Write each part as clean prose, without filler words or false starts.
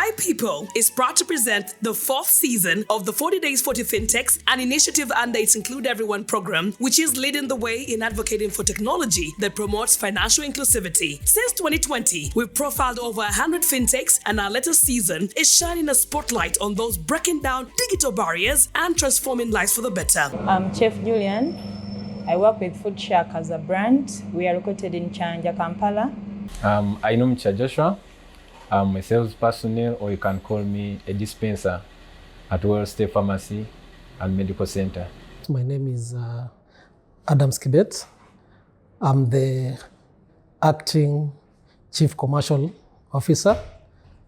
Hi people is proud to present the 4th season of the 40 Days 40 FinTechs, an initiative under its Include Everyone program, which is leading the way in advocating for technology that promotes financial inclusivity. Since 2020, we've profiled over 100 FinTechs, and our latest season is shining a spotlight on those breaking down digital barriers and transforming lives for the better. I'm Chef Julian. I work with Food Shack as a brand. We are located in Kyanja, Kampala. Ainomugisha. I'm a sales personnel, or you can call me a dispenser at WellCity Pharmacy and Medical Center. My name is Adam Skibet. I'm the acting Chief Commercial Officer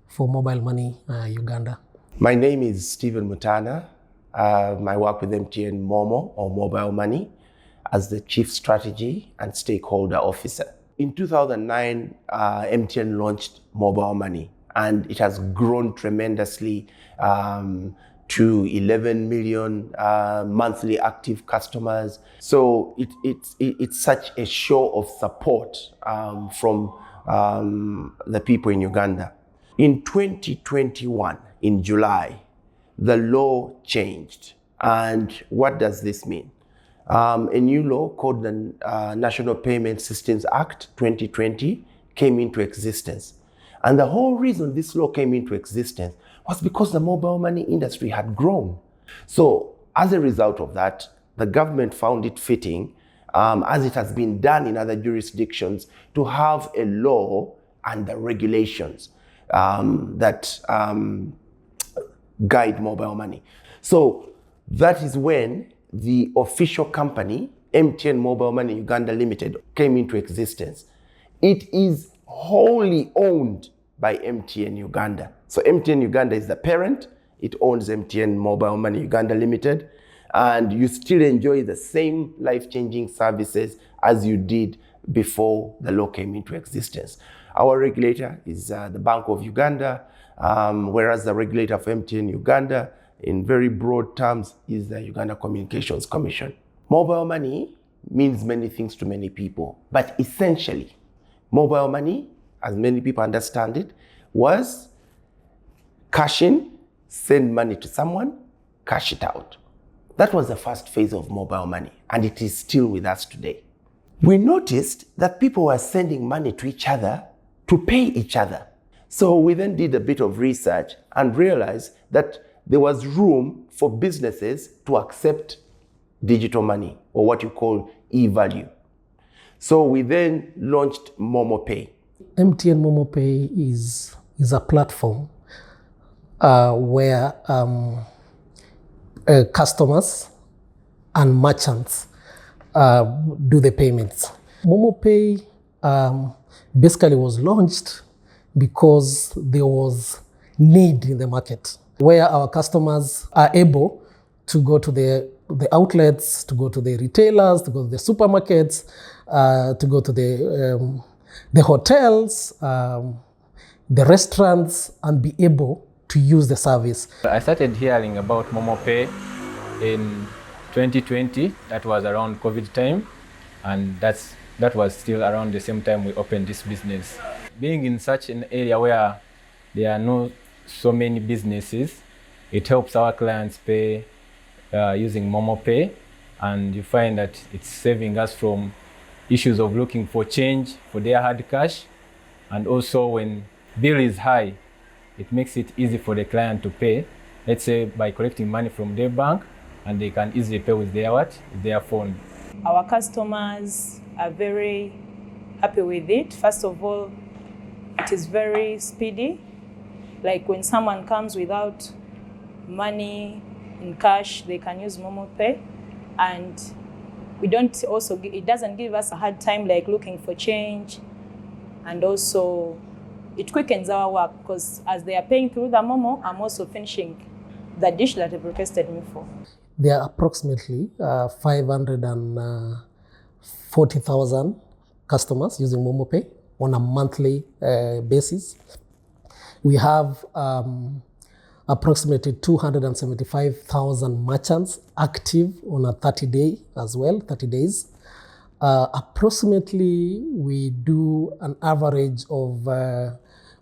for Mobile Money Uganda. My name is Stephen Mutana. I work with MTN Momo or Mobile Money as the Chief Strategy and Stakeholder Officer. In 2009, MTN launched Mobile Money, and it has grown tremendously to 11 million monthly active customers. So it's such a show of support from the people in Uganda. In 2021, in July, the law changed. And what does this mean? A new law called the National Payment Systems Act 2020 came into existence. And the whole reason this law came into existence was because the mobile money industry had grown. So as a result of that, the government found it fitting, as it has been done in other jurisdictions, to have a law and the regulations that guide mobile money. So that is when the official company, MTN Mobile Money Uganda Limited, came into existence. It is wholly owned by MTN Uganda. So MTN Uganda is the parent. It owns MTN Mobile Money Uganda Limited. And you still enjoy the same life-changing services as you did before the law came into existence. Our regulator is the Bank of Uganda, whereas the regulator for MTN Uganda, in very broad terms, is the Uganda Communications Commission. Mobile money means many things to many people, but essentially, mobile money, as many people understand it, was cash in, send money to someone, cash it out. That was the first phase of mobile money, and it is still with us today. We noticed that people were sending money to each other to pay each other. So we then did a bit of research and realized that there was room for businesses to accept digital money, or what you call e-value. So we then launched Momo Pay. MTN MoMoPay is a platform where customers and merchants do the payments. Momo Pay basically was launched because there was need in the market, where our customers are able to go to the outlets, to go to the retailers, to go to the supermarkets, to go to the hotels, the restaurants, and be able to use the service. I started hearing about Momo Pay in 2020. That was around COVID time, and that was still around the same time we opened this business. Being in such an area where there are no so many businesses, it helps our clients pay using Momo Pay, and you find that it's saving us from issues of looking for change for their hard cash, and also when bill is high, it makes it easy for the client to pay, let's say by collecting money from their bank, and they can easily pay with their with their phone. Our customers are very happy with it. First of all, it is very speedy. Like when someone comes without money in cash, they can use Momo Pay, and it doesn't give us a hard time like looking for change, and also it quickens our work because as they are paying through the Momo, I'm also finishing the dish that they've requested me for. There are approximately 540,000 customers using Momo Pay on a monthly basis. We have approximately 275,000 merchants active on a 30 days. Approximately, we do an average of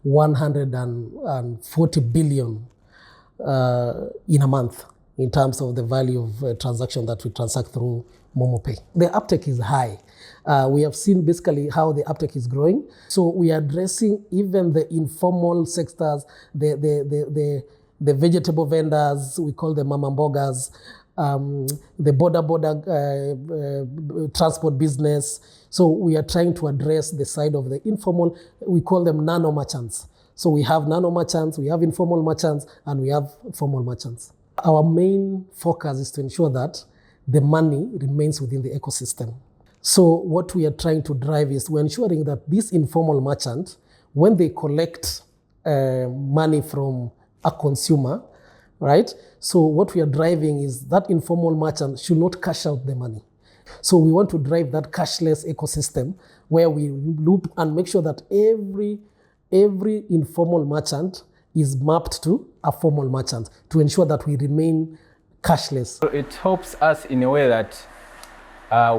140 billion in a month in terms of the value of transaction that we transact through Momo Pay. The uptake is high. We have seen basically how the uptake is growing. So we are addressing even the informal sectors, the vegetable vendors, we call them mama mbogas, the border transport business. So we are trying to address the side of the informal, we call them nano merchants. So we have nano merchants, we have informal merchants, and we have formal merchants. Our main focus is to ensure that the money remains within the ecosystem. So what we are trying to drive is we're ensuring that this informal merchant, when they collect money from a consumer, right? So what we are driving is that informal merchant should not cash out the money. So we want to drive that cashless ecosystem where we loop and make sure that every informal merchant is mapped to a formal merchant to ensure that we remain cashless. So it helps us in a way that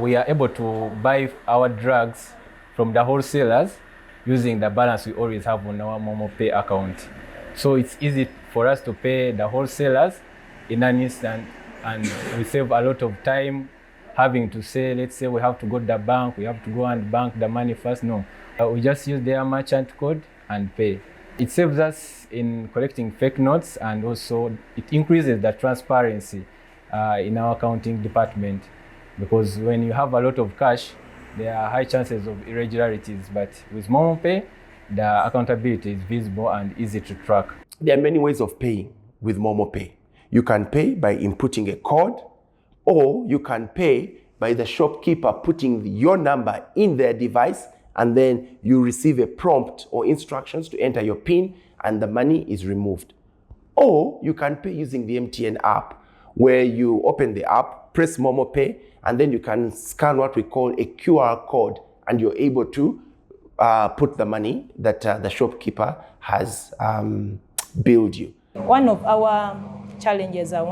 we are able to buy our drugs from the wholesalers using the balance we always have on our Momo Pay account. So it's easy for us to pay the wholesalers in an instant, and we save a lot of time having to say, let's say we have to go to the bank, we have to go and bank the money first. No, we just use their merchant code and pay. It saves us in collecting fake notes, and also it increases the transparency in our accounting department, because when you have a lot of cash, there are high chances of irregularities. But with Momo Pay, the accountability is visible and easy to track. There are many ways of paying with Momo Pay. You can pay by inputting a code, or you can pay by the shopkeeper putting your number in their device, and then you receive a prompt or instructions to enter your PIN, and the money is removed. Or you can pay using the MTN app, where you open the app, press Momo Pay, and then you can scan what we call a QR code, and you're able to put the money that the shopkeeper has billed you. One of our challenges are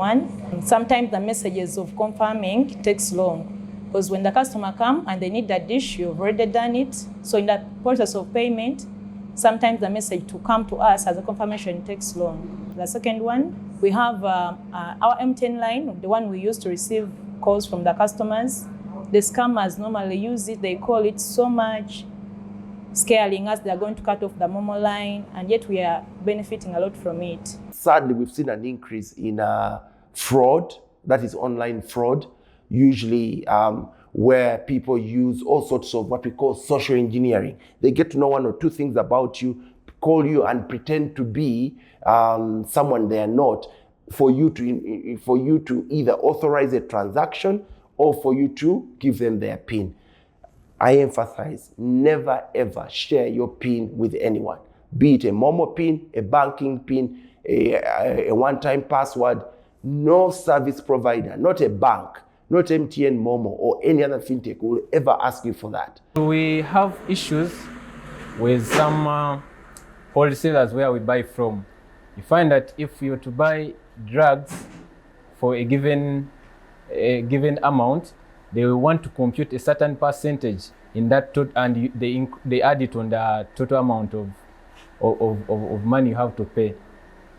sometimes the messages of confirming takes long. Because when the customer comes and they need that dish, you've already done it. So in that process of payment, sometimes the message to come to us as a confirmation takes long. The second one, we have our MTN line, the one we use to receive calls from the customers. The scammers normally use it. They call it so much, scaring us they're going to cut off the Momo line, and yet we are benefiting a lot from it. Sadly, we've seen an increase in fraud, that is online fraud, usually where people use all sorts of what we call social engineering. They get to know one or two things about you, call you and pretend to be someone they are not, for you to either authorize a transaction or for you to give them their PIN. I emphasize, never ever share your PIN with anyone, be it a Momo PIN, a banking PIN, a one-time password. No service provider, not a bank, not MTN Momo or any other fintech will ever ask you for that. We have issues with some wholesalers where we buy from. You find that if you're to buy drugs for a given amount, they will want to compute a certain percentage in that and they add it on the total amount of money you have to pay.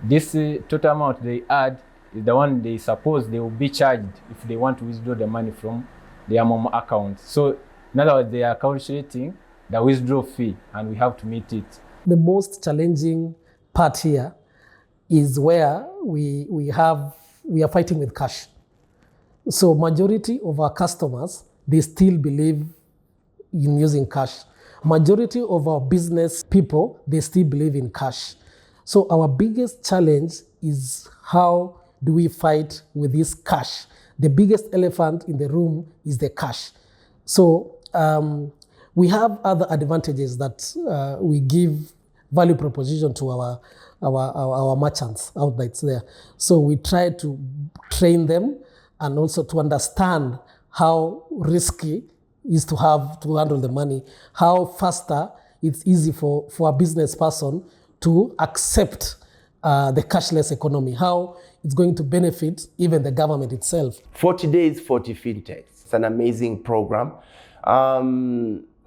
This total amount they add is the one they suppose they will be charged if they want to withdraw the money from their Momo account. So in other words, they are calculating the withdrawal fee, and we have to meet it. The most challenging part here is where we are fighting with cash. So majority of our customers, they still believe in using cash. Majority of our business people, they still believe in cash. So our biggest challenge is how do we fight with this cash? The biggest elephant in the room is the cash. So we have other advantages that we give value proposition to our merchants out there. So we try to train them and also to understand how risky is to handle the money, how faster it's easy for a business person to accept the cashless economy, how it's going to benefit even the government itself. 40 days, 40 fintechs. It's an amazing program.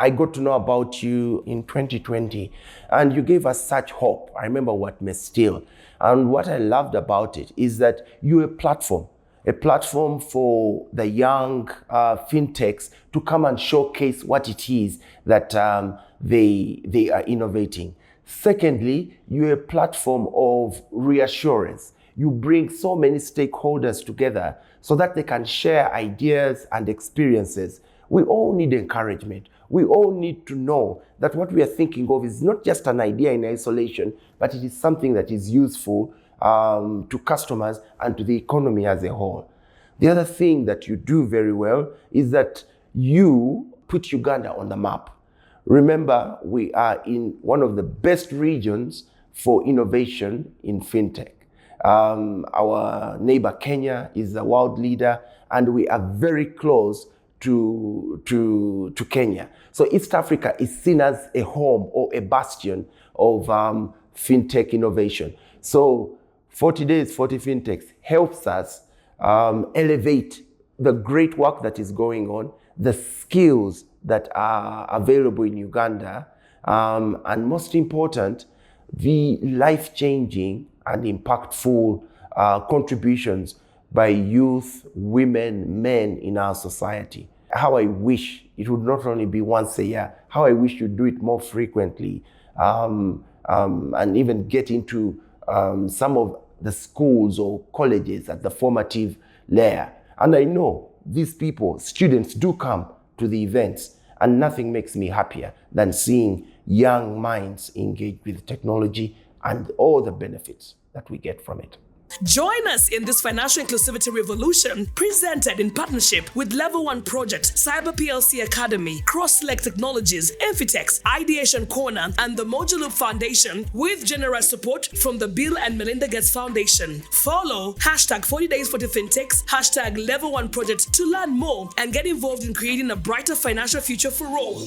I got to know about you in 2020, and you gave us such hope. I remember what Miss Steele. And what I loved about it is that you're a platform for the young FinTechs to come and showcase what it is that they are innovating. Secondly, you're a platform of reassurance. You bring so many stakeholders together so that they can share ideas and experiences. We all need encouragement. We all need to know that what we are thinking of is not just an idea in isolation, but it is something that is useful to customers and to the economy as a whole. The other thing that you do very well is that you put Uganda on the map. Remember, we are in one of the best regions for innovation in fintech. Our neighbor Kenya is the world leader, and we are very close to Kenya. So East Africa is seen as a home or a bastion of fintech innovation. So 40 Days, 40 FinTechs helps us elevate the great work that is going on, the skills that are available in Uganda, and most important, the life-changing and impactful contributions by youth, women, men in our society. How I wish it would not only be once a year, how I wish you'd do it more frequently, and even get into some of the schools or colleges at the formative layer. And I know these people, students, do come to the events, and nothing makes me happier than seeing young minds engage with technology and all the benefits that we get from it. Join us in this financial inclusivity revolution presented in partnership with Level 1 Project, Cyber PLC Academy, Cross-Select Technologies, FinTechs, Ideation Corner, and the Moduloop Foundation, with generous support from the Bill and Melinda Gates Foundation. Follow hashtag 40 Days 40 FinTechs, hashtag Level 1 Project to learn more and get involved in creating a brighter financial future for all.